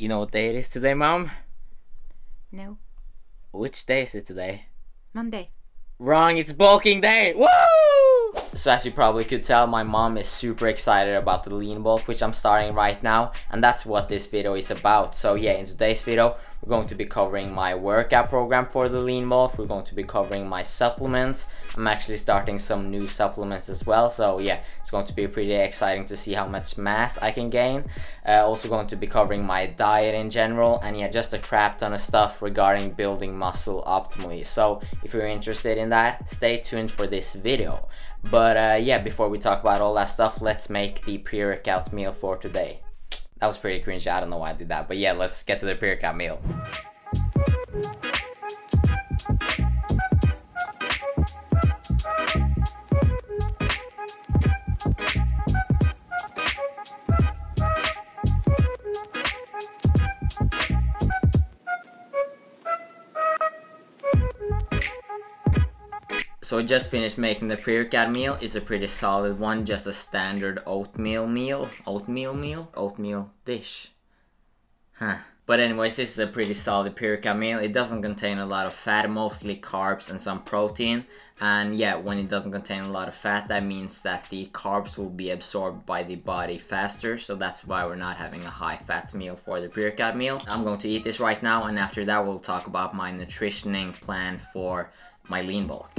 You know what day it is today, Mom? No. Which day is it today? Monday. Wrong, it's bulking day! Woo! So as you probably could tell, my mom is super excited about the lean bulk, which I'm starting right now, and that's what this video is about. So yeah, in today's video, we're going to be covering my workout program for the lean bulk. We're going to be covering my supplements. I'm actually starting some new supplements as well, so yeah, it's going to be pretty exciting to see how much mass I can gain. Also going to be covering my diet in general, and yeah, just a crap ton of stuff regarding building muscle optimally. So if you're interested in that, stay tuned for this video. But yeah, before we talk about all that stuff, let's make the pre-workout meal for today. That was pretty cringy, I don't know why I did that, but yeah, let's get to the pre-workout meal. So I just finished making the pre-workout meal. It's a pretty solid one, just a standard oatmeal dish. Huh. But anyways, this is a pretty solid pre-workout meal. It doesn't contain a lot of fat, mostly carbs and some protein. And yeah, when it doesn't contain a lot of fat, that means that the carbs will be absorbed by the body faster. So that's why we're not having a high fat meal for the pre-workout meal. I'm going to eat this right now, and after that we'll talk about my nutritioning plan for my lean bulk.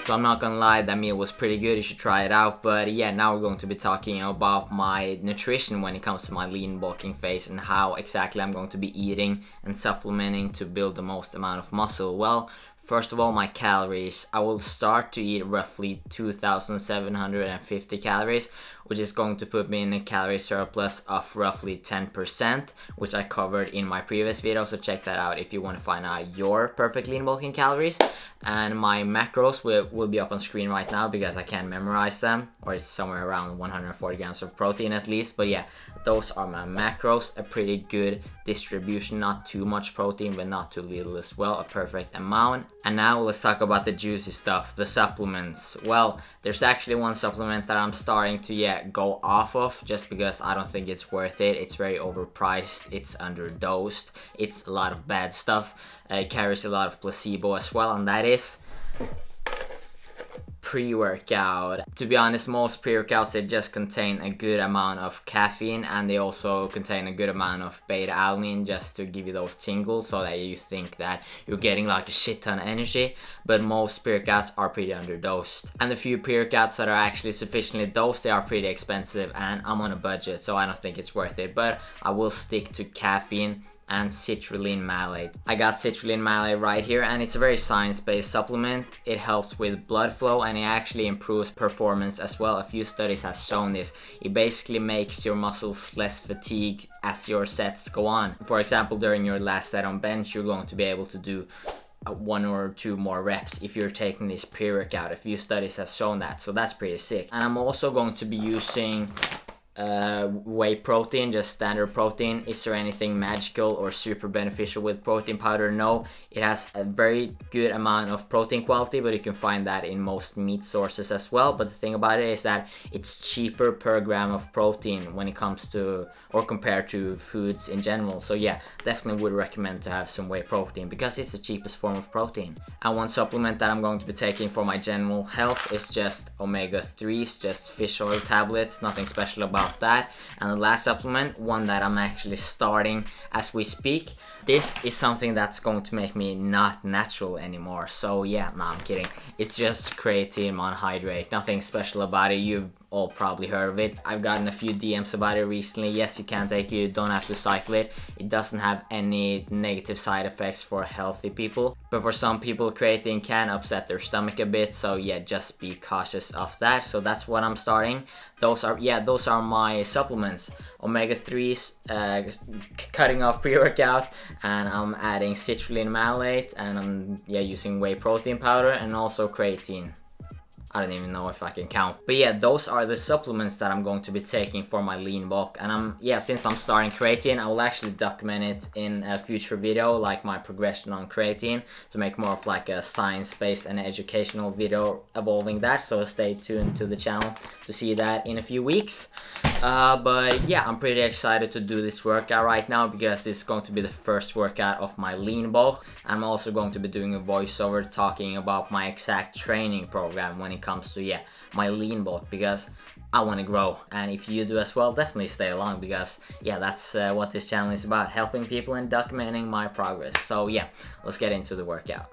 So I'm not gonna lie, that meal was pretty good, you should try it out. But yeah, now we're going to be talking about my nutrition when it comes to my lean bulking phase and how exactly I'm going to be eating and supplementing to build the most amount of muscle. Well, first of all, my calories. I will start to eat roughly 2,750 calories, which is going to put me in a calorie surplus of roughly 10%, which I covered in my previous video, so check that out if you want to find out your perfect lean bulking calories. And my macros will be up on screen right now because I can't memorize them, or it's somewhere around 140 grams of protein at least. But yeah, those are my macros, a pretty good distribution, not too much protein but not too little as well, a perfect amount. And now let's talk about the juicy stuff, the supplements. Well, there's actually one supplement that I'm starting to go off of just because I don't think it's worth it. It's very overpriced, it's underdosed, it's a lot of bad stuff. It carries a lot of placebo as well, and that is pre-workout. To be honest, most pre-workouts, they just contain a good amount of caffeine, and they also contain a good amount of beta-alanine just to give you those tingles so that you think that you're getting like a shit ton of energy. But most pre-workouts are pretty underdosed, and the few pre-workouts that are actually sufficiently dosed, they are pretty expensive, and I'm on a budget, so I don't think it's worth it. But I will stick to caffeine and citrulline malate. I got citrulline malate right here, and it's a very science-based supplement. It helps with blood flow, and it actually improves performance as well. A few studies have shown this. It basically makes your muscles less fatigued as your sets go on. For example, during your last set on bench, you're going to be able to do 1 or 2 more reps if you're taking this pre-workout. A few studies have shown that, so that's pretty sick. And I'm also going to be using whey protein, just standard protein. Is there anything magical or super beneficial with protein powder? No, it has a very good amount of protein quality, but you can find that in most meat sources as well. But the thing about it is that it's cheaper per gram of protein when it comes to, or compared to foods in general. So yeah, definitely would recommend to have some whey protein because it's the cheapest form of protein. And one supplement that I'm going to be taking for my general health is just omega-3s, just fish oil tablets, nothing special about that. And the last supplement, one that I'm actually starting as we speak, this is something that's going to make me not natural anymore. So yeah, no, I'm kidding. It's just creatine monohydrate, nothing special about it. You've all probably heard of it. I've gotten a few DMs about it recently. Yes, you can take it, you don't have to cycle it. It doesn't have any negative side effects for healthy people, but for some people creatine can upset their stomach a bit, so yeah, just be cautious of that. So that's what I'm starting. Those are my supplements. Omega-3s, cutting off pre-workout, and I'm adding citrulline malate, and I'm using whey protein powder and also creatine. I don't even know if I can count. But yeah, those are the supplements that I'm going to be taking for my lean bulk. And since I'm starting creatine, I will actually document it in a future video, like my progression on creatine, to make more of like a science-based and educational video evolving that. So stay tuned to the channel to see that in a few weeks. But yeah, I'm pretty excited to do this workout right now because this is going to be the first workout of my lean bulk. I'm also going to be doing a voiceover talking about my exact training program when it comes to my lean bulk, because I want to grow. And if you do as well, definitely stay along, because that's what this channel is about, helping people and documenting my progress. So yeah, let's get into the workout.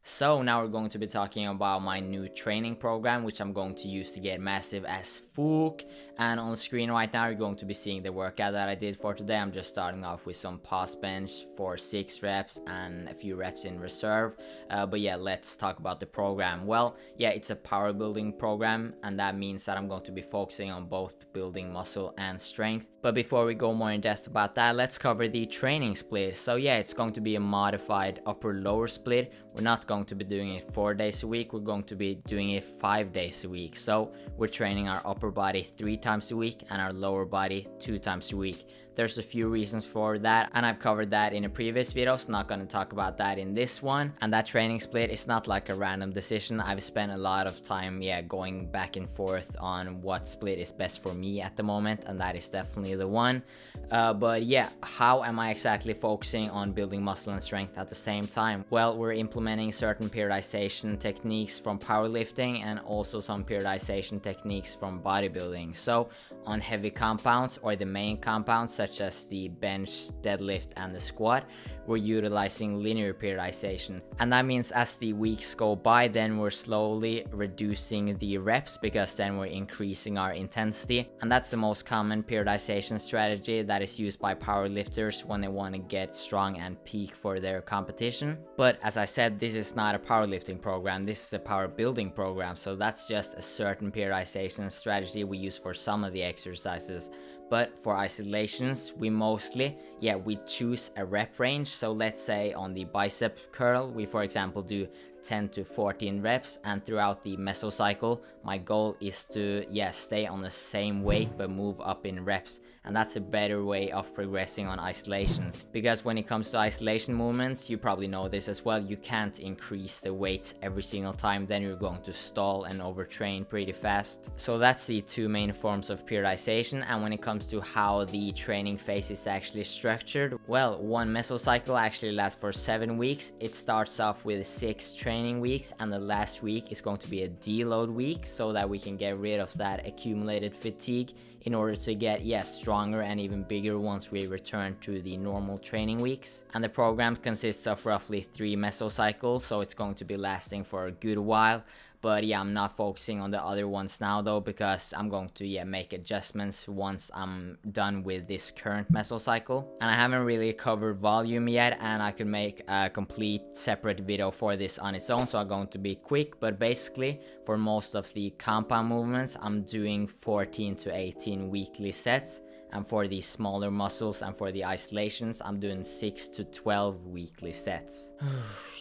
So now we're going to be talking about my new training program, which I'm going to use to get massive as fuck. And on the screen right now, you're going to be seeing the workout that I did for today. I'm just starting off with some pause bench for 6 reps and a few reps in reserve. But yeah, let's talk about the program. Well, yeah, it's a power building program, and that means that I'm going to be focusing on both building muscle and strength. But before we go more in depth about that, let's cover the training split. So yeah, it's going to be a modified upper-lower split. We're not going to be doing it 4 days a week, we're going to be doing it 5 days a week. So we're training our upper body 3 times a week and our lower body 2 times a week. There's a few reasons for that, and I've covered that in a previous video, so not going to talk about that in this one. And that training split is not like a random decision. I've spent a lot of time going back and forth on what split is best for me at the moment, and that is definitely the one. But yeah, how am I exactly focusing on building muscle and strength at the same time? Well, we're implementing certain periodization techniques from powerlifting and also some periodization techniques from bodybuilding. So on heavy compounds, or the main compounds such as the bench, deadlift and the squat, we're utilizing linear periodization. And that means as the weeks go by, then we're slowly reducing the reps, because then we're increasing our intensity. And that's the most common periodization strategy that is used by powerlifters when they want to get strong and peak for their competition. But as I said, this is not a powerlifting program, this is a power building program. So that's just a certain periodization strategy we use for some of the exercises. But for isolations, we mostly, we choose a rep range. So let's say on the bicep curl, we for example do 10 to 14 reps, and throughout the mesocycle, my goal is to stay on the same weight but move up in reps. And that's a better way of progressing on isolations, because when it comes to isolation movements, you probably know this as well, you can't increase the weight every single time, then you're going to stall and overtrain pretty fast. So that's the 2 main forms of periodization. And when it comes to how the training phase is actually structured, well, one mesocycle actually lasts for 7 weeks. It starts off with 6 training weeks, and the last week is going to be a deload week, so that we can get rid of that accumulated fatigue in order to get stronger and even bigger once we return to the normal training weeks. And the program consists of roughly 3 mesocycles, so it's going to be lasting for a good while. But I'm not focusing on the other ones now though, because I'm going to make adjustments once I'm done with this current mesocycle. And I haven't really covered volume yet, and I could make a complete separate video for this on its own, so I'm going to be quick. But basically, for most of the compound movements, I'm doing 14 to 18 weekly sets. And for the smaller muscles and for the isolations, I'm doing 6 to 12 weekly sets.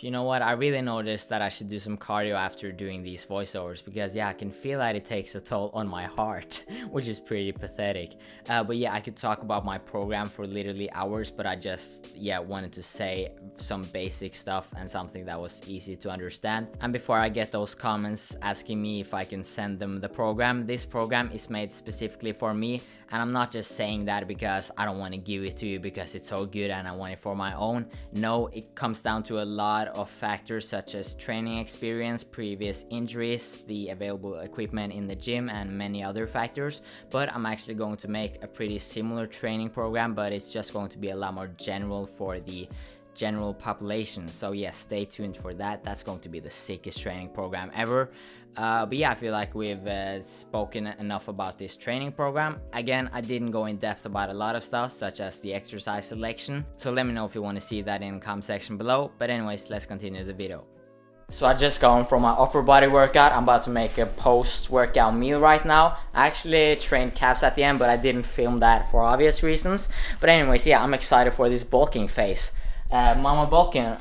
You know what, I really noticed that I should do some cardio after doing these voiceovers, because I can feel that it takes a toll on my heart, which is pretty pathetic. But I could talk about my program for literally hours, but I just wanted to say some basic stuff and something that was easy to understand. And before I get those comments asking me if I can send them the program, this program is made specifically for me. And I'm not just saying that because I don't want to give it to you because it's so good and I want it for my own. No, it comes down to a lot of factors such as training experience, previous injuries, the available equipment in the gym, and many other factors. But I'm actually going to make a pretty similar training program, but it's just going to be a lot more general for the general population. So stay tuned for that. That's going to be the sickest training program ever. But I feel like we've spoken enough about this training program. Again, I didn't go in depth about a lot of stuff such as the exercise selection, so let me know if you want to see that in the comment section below. But anyways, let's continue the video. So I just got home from my upper body workout. I'm about to make a post-workout meal right now. I actually trained calves at the end, but I didn't film that for obvious reasons. But anyways, I'm excited for this bulking phase. Mama Bulkan,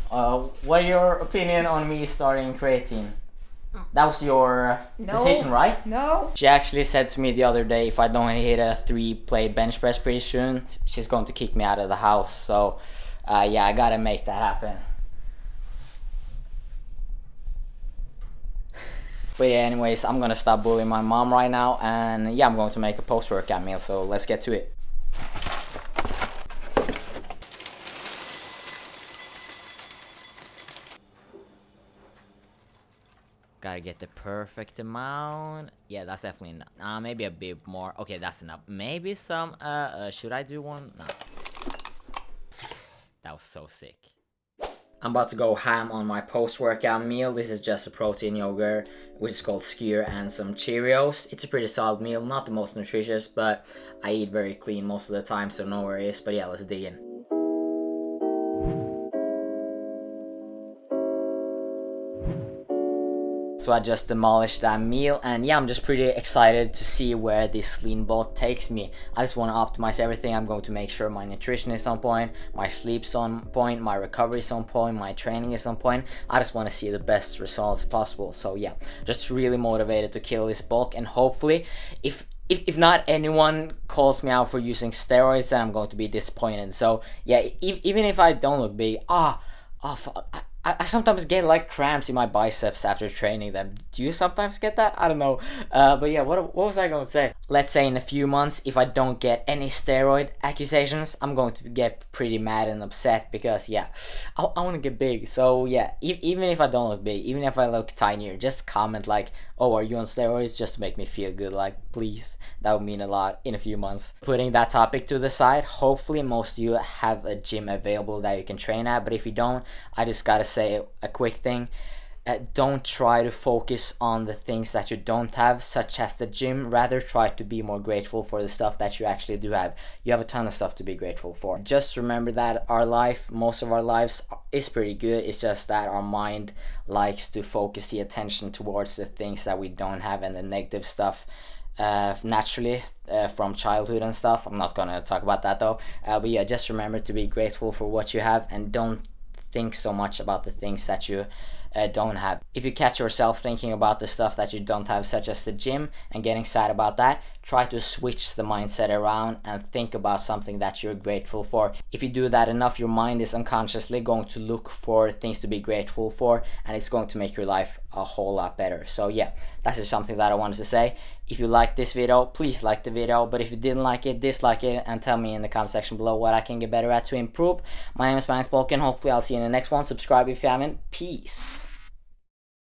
what are your opinion on me starting creatine? That was your decision, right? No. She actually said to me the other day, if I don't hit a 3-plate bench press pretty soon, she's going to kick me out of the house. So, yeah, I gotta make that happen. But yeah, anyways, I'm gonna stop bullying my mom right now, and yeah, I'm going to make a post-workout meal, so let's get to it. Gotta get the perfect amount. Yeah, that's definitely enough. Maybe a bit more. Okay, that's enough. Maybe some, should I do one? No. That was so sick. I'm about to go ham on my post-workout meal. This is just a protein yogurt, which is called skyr, and some Cheerios. It's a pretty solid meal, not the most nutritious, but I eat very clean most of the time, so no worries. But yeah, let's dig in. So I just demolished that meal, and yeah, I'm just pretty excited to see where this lean bulk takes me. I just want to optimize everything. I'm going to make sure my nutrition is on point, my sleep's on point, my recovery is on point, my training is on point. I just want to see the best results possible. So yeah, just really motivated to kill this bulk, and hopefully if not anyone calls me out for using steroids, then I'm going to be disappointed. So yeah, even if I don't look big, I sometimes get like cramps in my biceps after training them. Do you sometimes get that? I don't know. But yeah, what was I going to say? Let's say in a few months, if I don't get any steroid accusations, I'm going to get pretty mad and upset because yeah, I want to get big. So yeah, even if I don't look big, even if I look tinier, just comment like, oh, are you on steroids? Just to make me feel good, like, please. That would mean a lot in a few months. Putting that topic to the side, hopefully most of you have a gym available that you can train at, but if you don't, I just gotta say a quick thing. Don't try to focus on the things that you don't have, such as the gym. Rather try to be more grateful for the stuff that you actually do have. You have a ton of stuff to be grateful for. Just remember that our life, most of our lives, is pretty good. It's just that our mind likes to focus the attention towards the things that we don't have and the negative stuff. Naturally, from childhood and stuff. I'm not gonna talk about that though. But yeah, just remember to be grateful for what you have, and don't think so much about the things that you don't have. If you catch yourself thinking about the stuff that you don't have, such as the gym, and getting sad about that, try to switch the mindset around and think about something that you're grateful for. If you do that enough, your mind is unconsciously going to look for things to be grateful for, and it's going to make your life a whole lot better. So yeah, that's just something that I wanted to say. If you liked this video, please like the video, but if you didn't like it, dislike it, and tell me in the comment section below what I can get better at to improve. My name is Magnus Bulkan. Hopefully I'll see you in the next one. Subscribe if you haven't. Peace.